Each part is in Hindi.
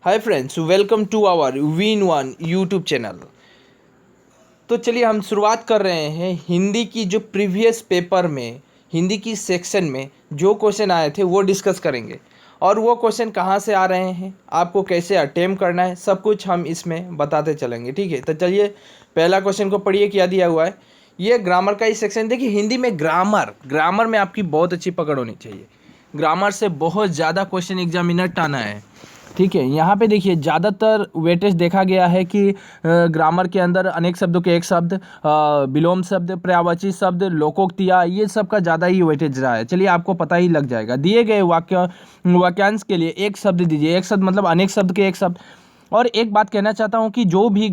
Hi friends, welcome to our win one YouTube channel. तो चलिए हम शुरुआत कर रहे हैं हिंदी की जो प्रीवियस पेपर में हिंदी की सेक्शन में जो क्वेश्चन आए थे वो डिस्कस करेंगे। और वो क्वेश्चन कहाँ से आ रहे हैं, आपको कैसे अटेम्प्ट करना है, सब कुछ हम इसमें बताते चलेंगे। ठीक है, तो चलिए पहला क्वेश्चन को पढ़िए, क्या दिया हुआ है। ये ग्रामर का ही सेक्शन। देखिए हिंदी में ग्रामर में आपकी बहुत अच्छी पकड़ होनी चाहिए। ग्रामर से बहुत ज़्यादा क्वेश्चन एग्जामिनर टाना है। ठीक है, यहाँ पे देखिए ज़्यादातर वेटेज देखा गया है कि ग्रामर के अंदर अनेक शब्दों के एक शब्द, विलोम शब्द, पर्यायवाची शब्द, लोकोक्तियाँ, ये सब का ज़्यादा ही वेटेज रहा है। चलिए आपको पता ही लग जाएगा। दिए गए वाक्यांश के लिए एक शब्द दीजिए। एक शब्द मतलब अनेक शब्द के एक शब्द। और एक बात कहना चाहता हूँ कि जो भी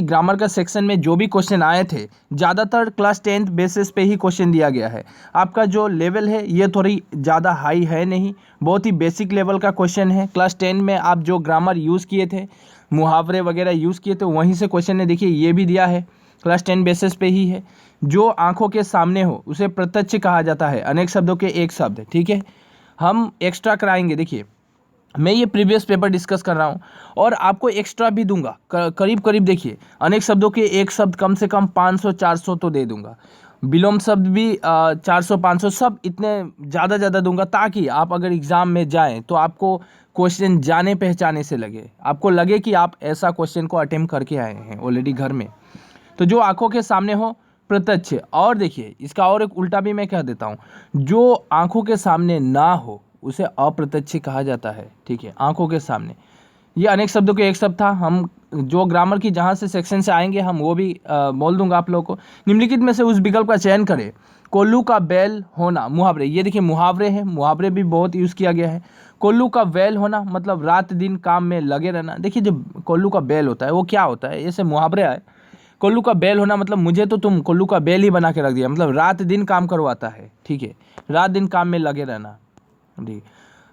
ग्रामर का सेक्शन में जो भी क्वेश्चन आए थे, ज़्यादातर क्लास 10th बेसिस पे ही क्वेश्चन दिया गया है। आपका जो लेवल है ये थोड़ी ज़्यादा हाई है नहीं, बहुत ही बेसिक लेवल का क्वेश्चन है। क्लास 10 में आप जो ग्रामर यूज़ किए थे, मुहावरे वगैरह यूज़ किए थे, वहीं से क्वेश्चन ने देखिए ये भी दिया है, क्लास 10 बेसिस पे ही है। जो आँखों के सामने हो उसे प्रत्यक्ष कहा जाता है, अनेक शब्दों के एक शब्द। ठीक है, हम एक्स्ट्रा कराएंगे। देखिए मैं ये प्रीवियस पेपर डिस्कस कर रहा हूँ और आपको एक्स्ट्रा भी दूंगा, करीब करीब देखिए अनेक शब्दों के एक शब्द कम से कम 500-400 तो दे दूंगा। विलोम शब्द भी 400-500 सब इतने ज़्यादा दूंगा, ताकि आप अगर एग्ज़ाम में जाएं तो आपको क्वेश्चन जाने पहचाने से लगे, आपको लगे कि आप ऐसा क्वेश्चन को अटेम्प्ट करके आए हैं ऑलरेडी घर में। तो जो आंखों के सामने हो प्रत्यक्ष। और देखिए इसका और एक उल्टा भी मैं कह देता हूँ, जो आंखों के सामने ना हो उसे अप्रत्यक्ष कहा जाता है। ठीक है, आंखों के सामने ये अनेक शब्दों के एक शब्द था। हम जो ग्रामर की जहाँ से सेक्शन से आएंगे हम वो भी बोल दूंगा आप लोगों को। निम्नलिखित में से उस विकल्प का चयन करें। कोल्लू का बैल होना, मुहावरे, ये देखिए मुहावरे हैं, मुहावरे भी बहुत यूज़ किया गया है। कोल्लू का बैल होना मतलब रात दिन काम में लगे रहना। देखिए जो कोल्लू का बैल होता है वो क्या होता है, ऐसे मुहावरे आए। कोल्लू का बैल होना मतलब मुझे तो तुम कोल्लू का बैल ही बना के रख दिया, मतलब रात दिन काम करवाता है। ठीक है, रात दिन काम में लगे रहना। जी,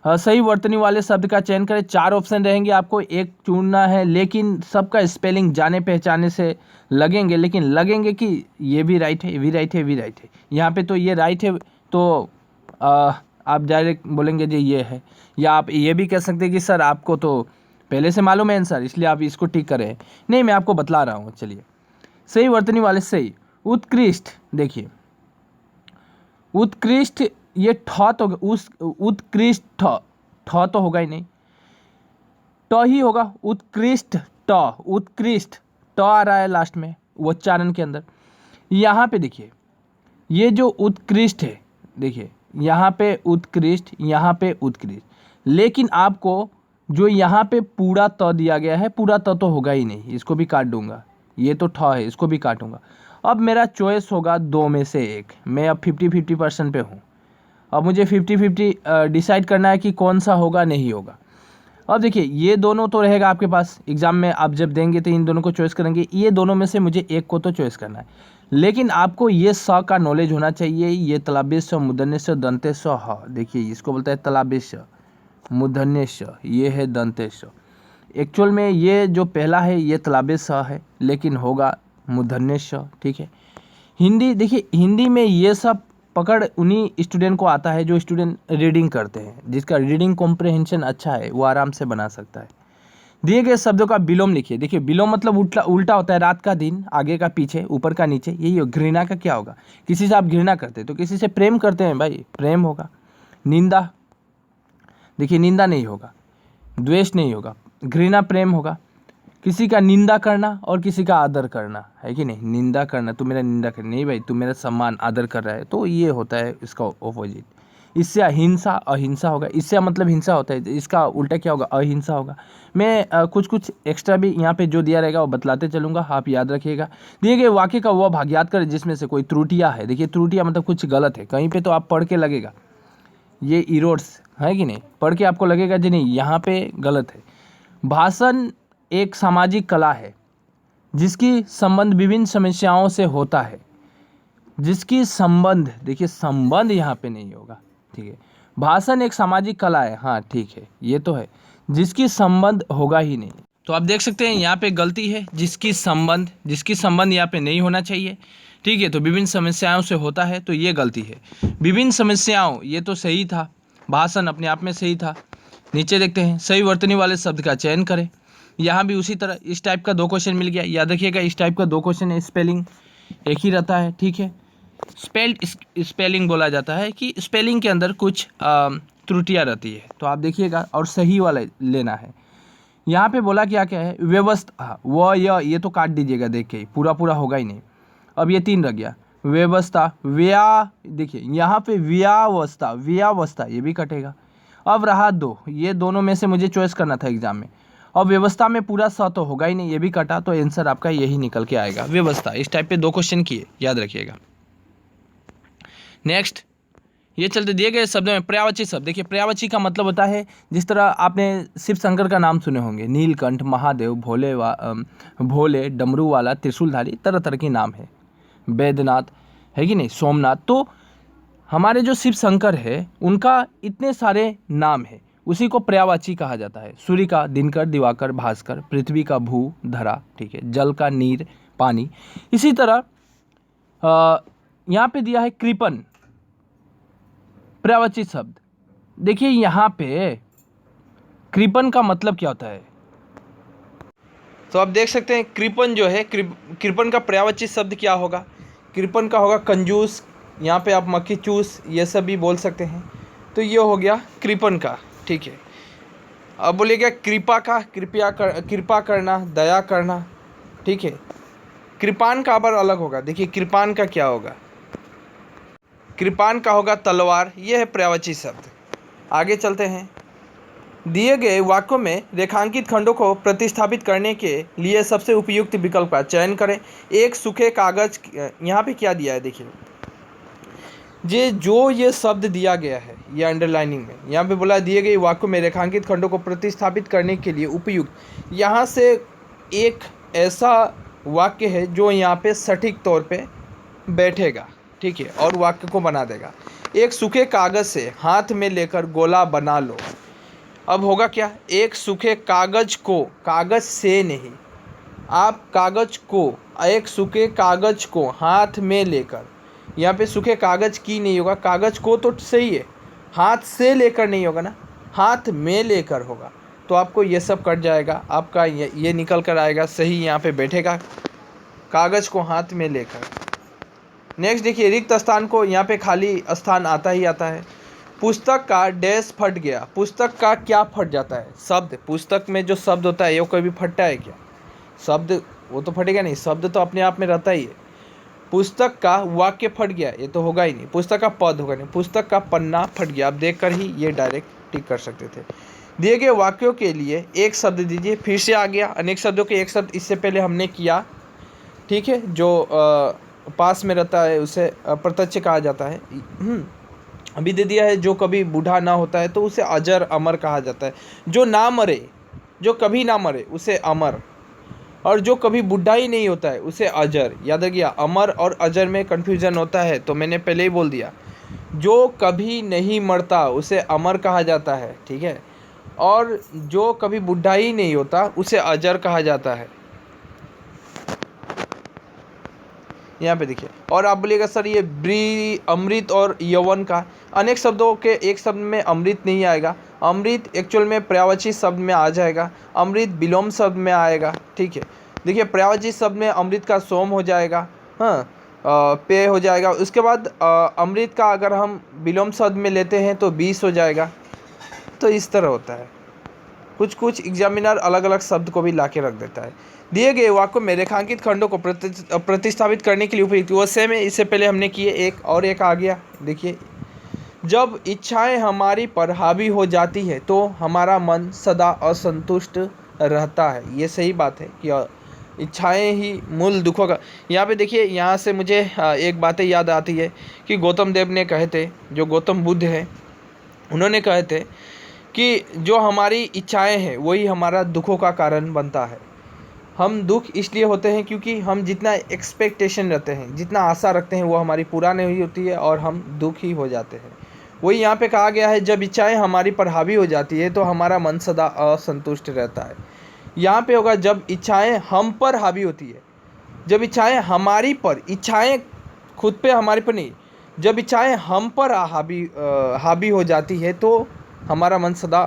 सही वर्तनी वाले शब्द का चयन करें। 4 ऑप्शन रहेंगे, आपको एक चुनना है, लेकिन सबका स्पेलिंग जाने पहचाने से लगेंगे, लेकिन लगेंगे कि ये भी राइट है, ये भी राइट है, ये भी राइट है। यहाँ पे तो ये राइट है, तो आप डायरेक्ट बोलेंगे जी ये है। या आप ये भी कह सकते हैं कि सर आपको तो पहले से मालूम है आंसर, इसलिए आप इसको टिक करें। नहीं, मैं आपको बतला रहा हूँ। चलिए सही वर्तनी वाले सही। उत्कृष्ट, देखिए उत्कृष्ट, ये ठ तो उस उत्कृष्ट ठ तो होगा ही नहीं, ट ही होगा। उत्कृष्ट उत्कृष्ट ट आ रहा है लास्ट में उच्चारण के अंदर। यहाँ पे देखिए ये जो उत्कृष्ट है, देखिए यहाँ पे उत्कृष्ट, यहाँ पे उत्कृष्ट, लेकिन आपको जो यहाँ पे पूरा त दिया गया है, पूरा त तो होगा ही नहीं, इसको भी काट दूंगा। ये तो ठ है, इसको भी काटूंगा। अब मेरा चॉइस होगा 2 में से 1। मैं अब 50-50% पे हूँ। अब मुझे 50-50 डिसाइड करना है कि कौन सा होगा, नहीं होगा। अब देखिए ये दोनों तो रहेगा आपके पास, एग्जाम में आप जब देंगे तो इन दोनों को चॉइस करेंगे। ये दोनों में से मुझे एक को तो चॉइस करना है, लेकिन आपको ये स का नॉलेज होना चाहिए। ये तलाबेश, मूर्धन्य स, दंतेश ह। देखिए इसको बोलता है तलाबेश, मूर्धन्य, ये है दंतेश। एक्चुअल में ये जो पहला है ये तलाबेश है, लेकिन होगा मूर्धन्य। ठीक है, हिंदी, देखिए हिंदी में ये सब पकड़ उन्हीं स्टूडेंट को आता है जो स्टूडेंट रीडिंग करते हैं, जिसका रीडिंग कॉम्प्रहेंशन अच्छा है, वो आराम से बना सकता है। दिए गए शब्दों का विलोम लिखिए। देखिए विलोम मतलब उल्टा होता है, रात का दिन, आगे का पीछे, ऊपर का नीचे, यही हो। घृणा का क्या होगा, किसी से आप घृणा करते हैं तो किसी से प्रेम करते हैं भाई, प्रेम होगा। निंदा, देखिए निंदा नहीं होगा, द्वेष नहीं होगा, घृणा प्रेम होगा। किसी का निंदा करना और किसी का आदर करना, है कि नहीं। निंदा करना, तू मेरा निंदा कर, नहीं भाई तू मेरा सम्मान आदर कर रहा है, तो ये होता है इसका ऑपोजिट। इससे अहिंसा, अहिंसा होगा। इससे मतलब हिंसा होता है, इसका उल्टा क्या होगा, अहिंसा होगा। मैं कुछ एक्स्ट्रा भी यहाँ पे जो दिया रहेगा वो बतलाते चलूँगा, आप याद रखिएगा। दिए गए वाक्य का वह भाग याद करें जिसमें से कोई त्रुटियाँ है। देखिए त्रुटियाँ मतलब कुछ गलत है कहीं पे, तो आप पढ़ के लगेगा ये इरोड्स है कि नहीं, पढ़ के आपको लगेगा जी नहीं यहाँ पे गलत है। भाषण एक सामाजिक कला है जिसकी संबंध विभिन्न समस्याओं से होता है, जिसकी संबंध, देखिए संबंध यहाँ पे नहीं होगा। ठीक है, भाषण एक सामाजिक कला है, हाँ ठीक है ये तो है, जिसकी संबंध होगा ही नहीं। तो आप देख सकते हैं यहाँ पे गलती है, जिसकी संबंध यहाँ पे नहीं होना चाहिए। ठीक है, तो विभिन्न समस्याओं से होता है, तो ये गलती है। विभिन्न समस्याओं, ये तो सही था, भाषण अपने आप में सही था। नीचे देखते हैं सही वर्तनी वाले शब्द का चयन करें। यहाँ भी उसी तरह इस टाइप का 2 क्वेश्चन मिल गया। याद रखिएगा इस टाइप का 2 क्वेश्चन है, स्पेलिंग एक ही रहता है, ठीक है। स्पेलिंग बोला जाता है कि स्पेलिंग के अंदर कुछ त्रुटियाँ रहती है, तो आप देखिएगा और सही वाला लेना है। यहाँ पे बोला क्या क्या है, व्यवस्था, ये तो काट दीजिएगा, देख के पूरा पूरा होगा ही नहीं। अब ये 3 रह गया, व्यवस्था, देखिए यहाँ पे व्यावस्था ये भी कटेगा। अब रहा 2, ये दोनों में से मुझे चॉइस करना था एग्जाम में। अब व्यवस्था में पूरा स तो होगा ही नहीं, ये भी कटा, तो आंसर आपका यही निकल के आएगा, व्यवस्था। इस टाइप पे 2 क्वेश्चन किए, याद रखिएगा। नेक्स्ट, ये चलते दिए गए शब्दों में पर्यायवाची शब्द। देखिए पर्यायवाची का मतलब होता है, जिस तरह आपने शिव शंकर का नाम सुने होंगे, नीलकंठ, महादेव, भोले, डमरू वाला, त्रिशूलधारी, तरह तरह के नाम है, बैद्यनाथ, है कि नहीं, सोमनाथ। तो हमारे जो शिव शंकर है उनका इतने सारे नाम है, उसी को पर्यायवाची कहा जाता है। सूर्य का दिनकर, दिवाकर, भास्कर, पृथ्वी का भू, धरा, ठीक है, जल का नीर, पानी। इसी तरह यहाँ पे दिया है कृपन, पर्यायवाची शब्द। देखिए यहाँ पे कृपन का मतलब क्या होता है, तो आप देख सकते हैं कृपन जो है, कृपन का पर्यायवाची शब्द क्या होगा, कृपन का होगा कंजूस, यहाँ पे आप मक्खी चूस ये सब भी बोल सकते हैं। तो ये हो गया कृपन का, ठीक है। अब बोलिएगा कृपा का, कृपा करना, दया करना, ठीक है। कृपान का आबर अलग होगा, देखिए कृपान का क्या होगा, कृपान का होगा तलवार। ये है पर्यायवाची शब्द। आगे चलते हैं। दिए गए वाक्यों में रेखांकित खंडों को प्रतिस्थापित करने के लिए सबसे उपयुक्त विकल्प का चयन करें। एक सूखे कागज, यहाँ पे क्या दिया है देखिए, ये शब्द दिया गया है, ये अंडरलाइनिंग में यहाँ पे बोला दिए गए वाक्यों में रेखांकित खंडों को प्रतिस्थापित करने के लिए उपयुक्त। यहाँ से एक ऐसा वाक्य है जो यहाँ पे सटीक तौर पे बैठेगा, ठीक है, और वाक्य को बना देगा। एक सूखे कागज से हाथ में लेकर गोला बना लो। अब होगा क्या, एक सूखे कागज को, कागज से नहीं, आप कागज को, एक सूखे कागज को हाथ में लेकर, यहाँ पे सूखे कागज की नहीं होगा, कागज को तो सही है, हाथ से लेकर नहीं होगा ना, हाथ में लेकर होगा। तो आपको ये सब कट जाएगा, आपका ये निकल कर आएगा सही, यहाँ पे बैठेगा कागज को हाथ में लेकर। नेक्स्ट देखिए, रिक्त स्थान को, यहाँ पे खाली स्थान आता ही आता है। पुस्तक का डैश फट गया, पुस्तक का क्या फट जाता है, शब्द। पुस्तक में जो शब्द होता है वो कभी फटता है क्या, शब्द वो तो फटेगा नहीं, शब्द तो अपने आप में रहता ही है। पुस्तक का वाक्य फट गया, ये तो होगा ही नहीं, पुस्तक का पद होगा नहीं, पुस्तक का पन्ना फट गया। आप देख कर ही ये डायरेक्ट टिक कर सकते थे। दिए गए वाक्यों के लिए एक शब्द दीजिए। फिर से आ गया, अनेक शब्दों के एक शब्द, इससे पहले हमने किया, ठीक है, जो पास में रहता है उसे प्रत्यक्ष कहा जाता है। अभी दे दिया है, जो कभी बूढ़ा ना होता है तो उसे अजर अमर कहा जाता है। जो ना मरे, जो कभी ना मरे उसे अमर, और जो कभी बुढ़ा ही नहीं होता है उसे अजर। याद रखिए, अमर और अजर में कन्फ्यूजन होता है, तो मैंने पहले ही बोल दिया, जो कभी नहीं मरता उसे अमर कहा जाता है, ठीक है, और जो कभी बुढ़ा ही नहीं होता उसे अजर कहा जाता है। यहाँ पे देखिए, और आप बोलिएगा सर ये अमृत और यौवन का, अनेक शब्दों के एक शब्द में अमृत नहीं आएगा, अमृत एक्चुअल में पर्यायवाची शब्द में आ जाएगा, अमृत विलोम शब्द में आएगा, ठीक है। देखिए पर्यायवाची शब्द में अमृत का सोम हो जाएगा, हाँ, पेय हो जाएगा। उसके बाद अमृत का अगर हम विलोम शब्द में लेते हैं तो 20 हो जाएगा। तो इस तरह होता है, कुछ एग्जामिनर अलग अलग शब्द को भी ला के रख देता है। दिए गए वाक्यों में रेखांकित खंडों को प्रतिस्थापित करने के लिए उपयुक्त वो सेम है, इससे पहले हमने किए, एक और एक आ गया। देखिए, जब इच्छाएं हमारी पर हावी हो जाती है तो हमारा मन सदा असंतुष्ट रहता है। ये सही बात है कि इच्छाएं ही मूल दुखों का। यहाँ पे देखिए, यहाँ से मुझे एक बातें याद आती है कि गौतम देव ने कहे थे, जो गौतम बुद्ध है उन्होंने कहे थे कि जो हमारी इच्छाएं हैं वही हमारा दुखों का कारण बनता है। हम दुख इसलिए होते हैं क्योंकि हम जितना एक्सपेक्टेशन रखते हैं, जितना आशा रखते हैं, वो हमारी पूरा नहीं होती है और हम दुखी हो जाते हैं। वही यहाँ पे कहा गया है, जब इच्छाएं हमारी पर हावी हो जाती है तो हमारा मन सदा असंतुष्ट रहता है। यहाँ पे होगा जब इच्छाएं हम पर हावी होती है, जब इच्छाएं हमारी पर, इच्छाएं खुद पे हमारी पर नहीं, जब इच्छाएं हम पर हावी हो जाती है तो हमारा मन सदा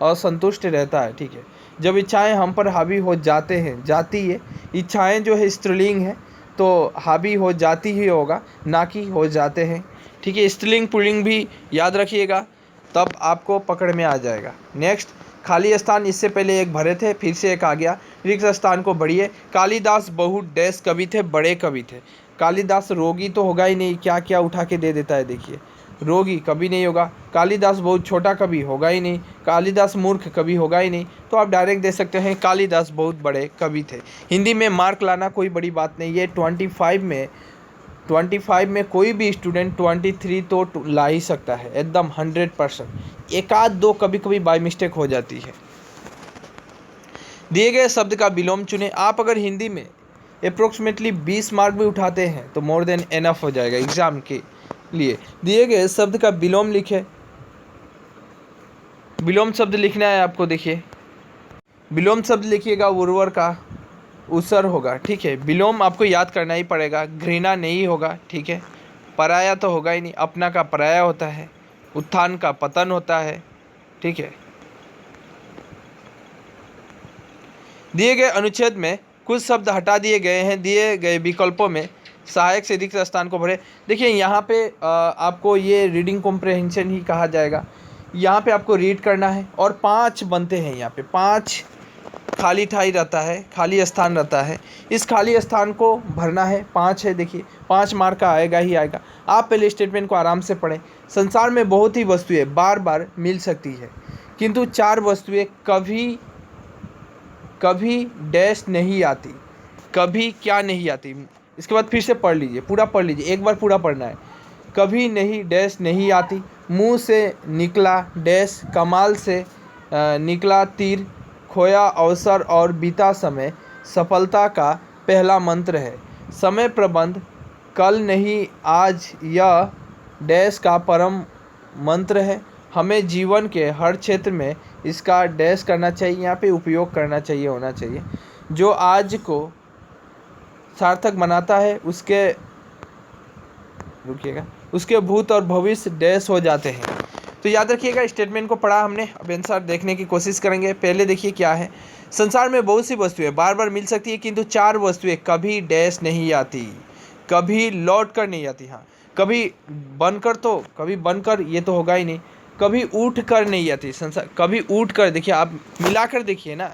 असंतुष्ट रहता है, ठीक है। जब इच्छाएं हम पर हावी हो जाते हैं, जाती है, इच्छाएं जो है स्त्रीलिंग है तो हावी हो जाती ही होगा, ना कि हो जाते हैं, ठीक है। स्त्रीलिंग पुल्लिंग भी याद रखिएगा, तब आपको पकड़ में आ जाएगा। नेक्स्ट, खाली स्थान इससे पहले एक भरे थे, फिर से एक आ गया, रिक्त स्थान को बढ़िए। कालिदास बहुत डैश कवि थे, बड़े कवि थे। कालिदास रोगी तो होगा ही नहीं, क्या क्या उठा के दे देता है, देखिए, रोगी कभी नहीं होगा। कालिदास बहुत छोटा कवि होगा ही नहीं। कालिदास मूर्ख कवि होगा ही नहीं। तो आप डायरेक्ट दे सकते हैं कालिदास बहुत बड़े कवि थे। हिंदी में मार्क लाना कोई बड़ी बात नहीं है। 25 में कोई भी स्टूडेंट 23 तो ला ही सकता है, एकदम 100%। एक आध दो कभी कभी बाय मिस्टेक हो जाती है। दिए गए शब्द का विलोम चुनें। आप अगर हिंदी में अप्रोक्सीमेटली 20 मार्क भी उठाते हैं तो मोर देन एनफ हो जाएगा एग्जाम के लिए। दिए गए शब्द का विलोम लिखें। विलोम शब्द लिखना है आपको, देखिए विलोम शब्द लिखिएगा, उर्वर का उसर होगा, ठीक है। विलोम आपको याद करना ही पड़ेगा। घृणा नहीं होगा, ठीक है। पराया तो होगा ही नहीं, अपना का पराया होता है। उत्थान का पतन होता है, ठीक है। दिए गए अनुच्छेद में कुछ शब्द हटा दिए गए हैं। दिए गए विकल्पों में सहायक से रिक्त स्थान को भरें। देखिए यहाँ पे आपको ये रीडिंग कॉम्प्रहेंशन ही कहा जाएगा। यहाँ पे आपको रीड करना है और 5 बनते हैं। यहाँ पे 5 खाली ठाई रहता है, खाली स्थान रहता है। इस खाली स्थान को भरना है। 5 है, देखिए 5 मार्क का आएगा ही आएगा। आप पहले स्टेटमेंट को आराम से पढ़ें। संसार में बहुत ही वस्तुएं बार बार मिल सकती है, किंतु 4 वस्तुएं कभी डैश नहीं आती। कभी क्या नहीं आती, इसके बाद फिर से पढ़ लीजिए, पूरा पढ़ लीजिए, एक बार पूरा पढ़ना है। कभी नहीं डैश नहीं आती, मुंह से निकला डैश, कमाल से निकला तीर, खोया अवसर और बीता समय सफलता का पहला मंत्र है। समय प्रबंध कल नहीं आज, यह डैश का परम मंत्र है। हमें जीवन के हर क्षेत्र में इसका डैश करना चाहिए, यहाँ पे उपयोग करना चाहिए, होना चाहिए। जो आज को सार्थक बनाता है उसके, रुकिएगा, उसके भूत और भविष्य डैश हो जाते हैं। तो याद रखिएगा, स्टेटमेंट को पढ़ा हमने, अब आंसर देखने की कोशिश करेंगे। पहले देखिए क्या है। संसार में बहुत सी वस्तुएं बार बार मिल सकती है, किंतु 4 वस्तुएं कभी डैश नहीं आती, कभी लौट कर नहीं आती। हाँ, कभी बनकर, तो कभी बनकर ये तो होगा ही नहीं, कभी उठ कर नहीं आती। संसार कभी उठ कर, देखिए आप मिलाकर देखिए ना,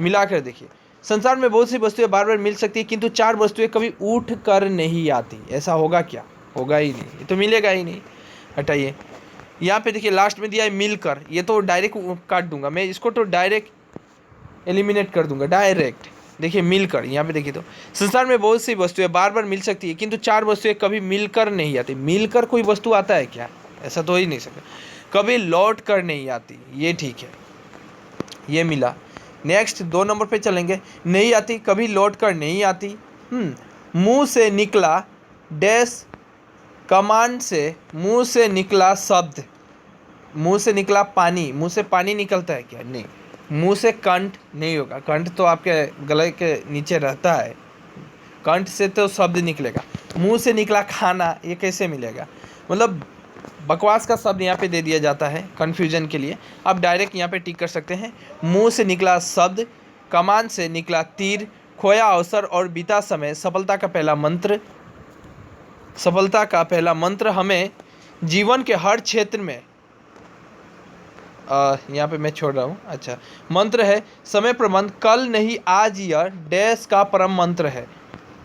मिलाकर देखिए। संसार में बहुत सी वस्तुएं बार बार मिल सकती है, किंतु 4 वस्तुएं कभी उठ कर नहीं आती। ऐसा होगा क्या? होगा ही नहीं, ये तो मिलेगा ही नहीं। हटाइए। यहाँ पे देखिए लास्ट में दिया है मिलकर, ये तो डायरेक्ट काट दूंगा मैं, इसको तो डायरेक्ट एलिमिनेट कर दूंगा, डायरेक्ट। देखिए मिलकर, यहाँ पे देखिए तो संसार में बहुत सी वस्तुएं बार बार मिल सकती है, किंतु 4 वस्तुएं कभी मिलकर नहीं आती। मिलकर कोई वस्तु आता है क्या? ऐसा तो हो ही नहीं सकता। कभी लौट कर नहीं आती, ये ठीक है, ये मिला। नेक्स्ट 2 नंबर पे चलेंगे। नहीं आती, कभी लौट कर नहीं आती। मुंह से निकला डैश, कमान से मुंह से निकला शब्द। मुंह से निकला पानी, मुंह से पानी निकलता है क्या? नहीं। मुंह से कंठ नहीं होगा, कंठ तो आपके गले के नीचे रहता है, कंठ से तो शब्द निकलेगा। मुंह से निकला खाना, ये कैसे मिलेगा? मतलब बकवास का शब्द यहाँ पे दे दिया जाता है कन्फ्यूजन के लिए। आप डायरेक्ट यहाँ पे टिक कर सकते हैं। मुंह से निकला शब्द, कमान से निकला तीर, खोया अवसर और बीता समय सफलता का पहला मंत्र। सफलता का पहला मंत्र हमें जीवन के हर क्षेत्र में, यहाँ पे मैं छोड़ रहा हूँ, अच्छा, मंत्र है समय प्रबंध कल नहीं आज, यह डैश का परम मंत्र है।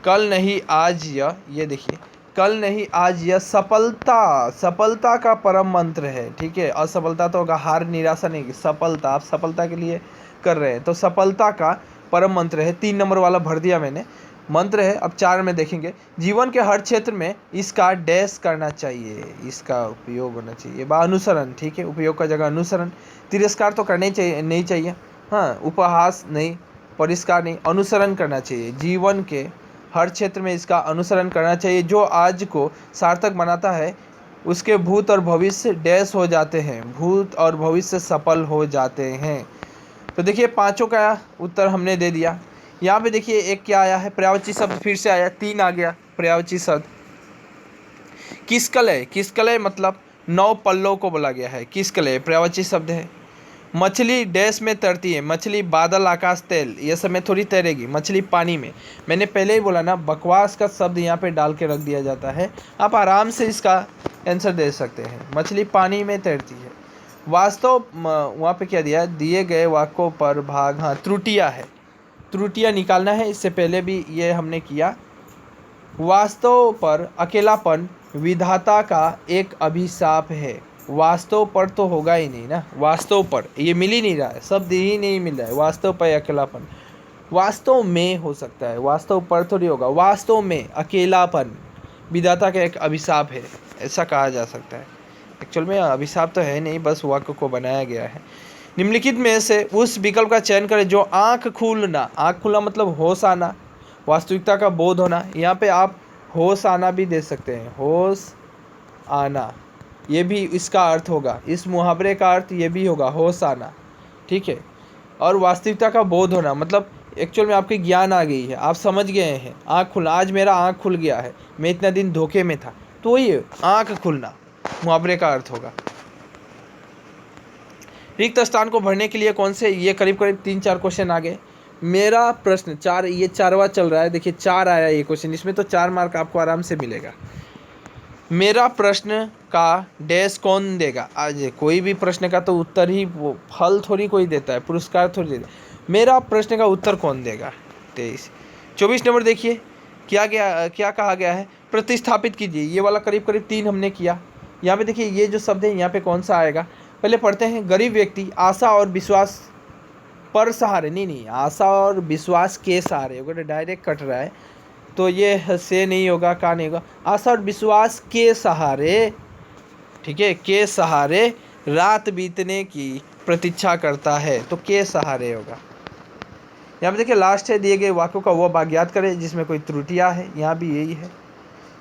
कल नहीं आज यह, ये देखिए, कल नहीं आज यह सफलता का परम मंत्र है, ठीक है। असफलता तो होगा, हार निराशा नहीं, सफलता, आप सफलता के लिए कर रहे हैं तो सफलता का परम मंत्र है। 3 नंबर वाला भर दिया मैंने, मंत्र है। अब 4 में देखेंगे। जीवन के हर क्षेत्र में इसका डैश करना चाहिए, इसका उपयोग होना चाहिए, अनुसरण, ठीक है। उपयोग का जगह अनुसरण। तिरस्कार तो करना ही चाहिए, नहीं चाहिए, हाँ। उपहास नहीं, परिष्कार नहीं, अनुसरण करना चाहिए। जीवन के हर क्षेत्र में इसका अनुसरण करना चाहिए। जो आज को सार्थक बनाता है उसके भूत और भविष्य डैश हो जाते हैं, भूत और भविष्य सफल हो जाते हैं। तो देखिए 5 का उत्तर हमने दे दिया। यहाँ पे देखिए एक क्या आया है, पर्यायवाची शब्द फिर से आया, 3 आ गया पर्यायवाची शब्द। किसकलय, किसकलय मतलब 9 पल्लों को बोला गया है। किसके लिए? पर्यायवाची शब्द है। मछली डैश में तैरती है। मछली बादल, आकाश, तेल, ये सब में थोड़ी तैरेगी। मछली पानी में। मैंने पहले ही बोला ना, बकवास का शब्द यहाँ पे डाल के रख दिया जाता है। आप आराम से इसका आंसर दे सकते हैं। मछली पानी में तैरती है। वास्तव वहाँ पे क्या दिया? दिए गए वाक्यों पर भाग, हाँ त्रुटियाँ है, त्रुटियाँ निकालना है। इससे पहले भी ये हमने किया। वास्तव पर अकेलापन विधाता का एक अभिशाप है। वास्तव पर तो होगा ही नहीं ना, वास्तव पर ये मिल ही नहीं रहा है, शब्द ही नहीं मिल रहा है। वास्तव पर अकेलापन, वास्तव में हो सकता है, वास्तव पर थोड़ी होगा। वास्तव में अकेलापन विधाता का एक अभिशाप है, ऐसा कहा जा सकता है। एक्चुअल में अभिशाप तो है नहीं, बस वाक्य को बनाया गया है। निम्नलिखित में से उस विकल्प का चयन करें जो आँख खुलना, आँख खुलना मतलब होश आना, वास्तविकता का बोध होना। यहाँ पे आप होश आना भी दे सकते हैं, होश आना, ये भी इसका अर्थ होगा। इस मुहावरे का अर्थ ये भी होगा, होश आना, ठीक है। और वास्तविकता का बोध होना मतलब एक्चुअल में आपके ज्ञान आ गई है, आप समझ गए हैं। आँख खुलना, आज मेरा आँख खुल गया है, मैं इतना दिन धोखे में था, तो ये आँख खुलना मुहावरे का अर्थ होगा। रिक्त स्थान को भरने के लिए कौन से, ये करीब करीब 3-4 क्वेश्चन आ गए। मेरा प्रश्न 4, ये 4वां चल रहा है, देखिए 4 आया ये क्वेश्चन, इसमें तो 4 मार्क आपको आराम से मिलेगा। मेरा प्रश्न का डैश कौन देगा? आज कोई भी प्रश्न का तो उत्तर ही, वो फल थोड़ी कोई देता है, पुरस्कार थोड़ी देता है। मेरा प्रश्न का उत्तर कौन देगा? 24 नंबर देखिए क्या कहा गया है? प्रतिस्थापित कीजिए। ये वाला करीब करीब 3 हमने किया। यहाँ पे देखिए ये जो शब्द है यहाँ पे कौन सा आएगा, पहले पढ़ते हैं। गरीब व्यक्ति आशा और विश्वास पर सहारे, नहीं आशा और विश्वास के सहारे, अगर डायरेक्ट कट रहा है तो ये से नहीं होगा, का नहीं होगा। आशा और विश्वास के सहारे, ठीक है, के सहारे रात बीतने की प्रतीक्षा करता है, तो के सहारे होगा। यहाँ पे देखिए लास्ट है, दिए गए वाक्यों का वो भाग याद करें जिसमें कोई त्रुटियां है, यहाँ भी यही है।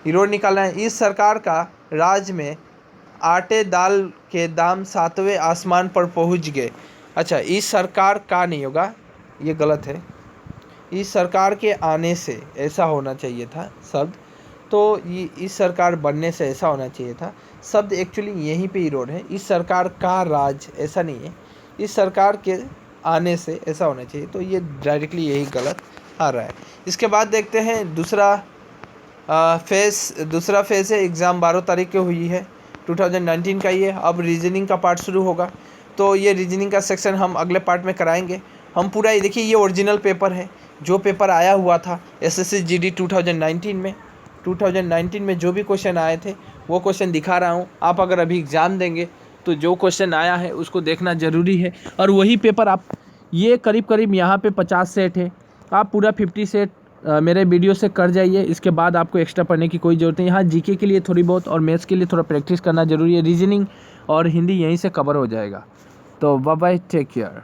इरोड निकालना है। इस सरकार का राज में आटे दाल के दाम 7वें आसमान पर पहुँच गए। अच्छा, इस सरकार का नहीं होगा, ये गलत है। इस सरकार के आने से ऐसा होना चाहिए था शब्द, तो ये इस सरकार बनने से ऐसा होना चाहिए था शब्द। एक्चुअली यहीं पे इरोड है। इस सरकार का राज ऐसा नहीं है, इस सरकार के आने से ऐसा होना चाहिए, तो ये डायरेक्टली यही गलत आ रहा है। इसके बाद देखते हैं दूसरा फेज़ है। एग्ज़ाम 12 तारीख को हुई है, 2019 का ये। अब रीजनिंग का पार्ट शुरू होगा, तो ये रीजनिंग का सेक्शन हम अगले पार्ट में कराएंगे। हम पूरा ये देखिए, ये ओरिजिनल पेपर है, जो पेपर आया हुआ था SSC GD 2019 में जो भी क्वेश्चन आए थे वो क्वेश्चन दिखा रहा हूँ। आप अगर अभी एग्ज़ाम देंगे तो जो क्वेश्चन आया है उसको देखना ज़रूरी है, और वही पेपर आप, ये करीब करीब यहाँ पे 50 सेट है, आप पूरा 50 सेट मेरे वीडियो से कर जाइए। इसके बाद आपको एक्स्ट्रा पढ़ने की कोई ज़रूरत नहीं। यहाँ जीके के लिए थोड़ी बहुत और मैथ्स के लिए थोड़ा प्रैक्टिस करना ज़रूरी है। रीजनिंग और हिंदी यहीं से कवर हो जाएगा। तो बाय बाय, टेक केयर।